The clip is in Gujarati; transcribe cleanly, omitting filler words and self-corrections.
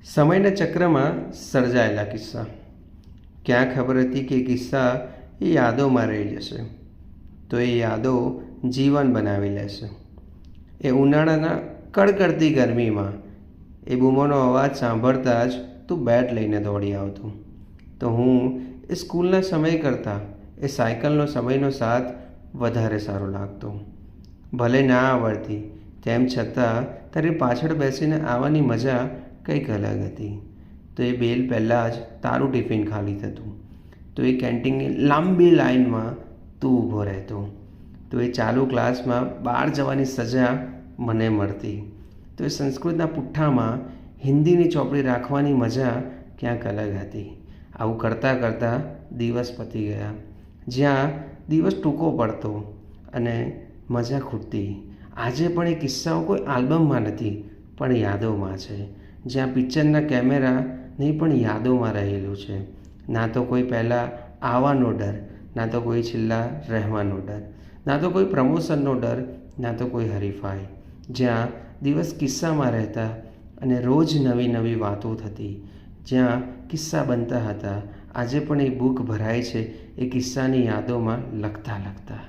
સમયના ચક્રમાં સર્જાયેલા કિસ્સા. ક્યાં ખબર હતી કે કિસ્સા એ યાદોમાં રહી જશે, તો એ યાદો જીવન બનાવી લેશે. એ ઉનાળાના કડકડતી ગરમીમાં એ બૂમોનો અવાજ સાંભળતા જ તું બેટ લઈને દોડી આવતું. તો હું એ સ્કૂલના સમય કરતાં એ સાયકલનો સમયનો સાથ વધારે સારો લાગતો. ભલે ના આવડતી તેમ છતાં તારી પાછળ બેસીને આવવાની મજા કંઈક અલગ હતી. તો એ બેલ પહેલાં જ તારું ટિફિન ખાલી થતું, તો એ કેન્ટીનની લાંબી લાઈનમાં તું ઊભો રહેતો, તો એ ચાલુ ક્લાસમાં બહાર જવાની સજા મને મળતી, તો એ સંસ્કૃતના પુઠ્ઠામાં હિન્દીની ચોપડી રાખવાની મજા ક્યાંક અલગ હતી. આવું કરતાં કરતાં દિવસ પતી ગયા, જ્યાં દિવસ ટૂંકો પડતો અને મજા ખૂટતી. આજે પણ એ કિસ્સાઓ કોઈ આલ્બમમાં નથી, પણ યાદોમાં છે. જ્યાં પિક્ચરના કેમેરા નહીં પણ યાદોમાં રહેલું છે. ના તો કોઈ પહેલાં આવવાનો ડર, ના તો કોઈ છેલ્લા રહેવાનો ડર, ના તો કોઈ પ્રમોશનનો ડર, ના તો કોઈ હરીફાઈ. જ્યાં દિવસ કિસ્સામાં રહેતા અને રોજ નવી નવી વાતો થતી. જ્યાં કિસ્સા બનતા હતા. આજે પણ એ બુક ભરાય છે એ કિસ્સાની યાદોમાં લખતા લખતા.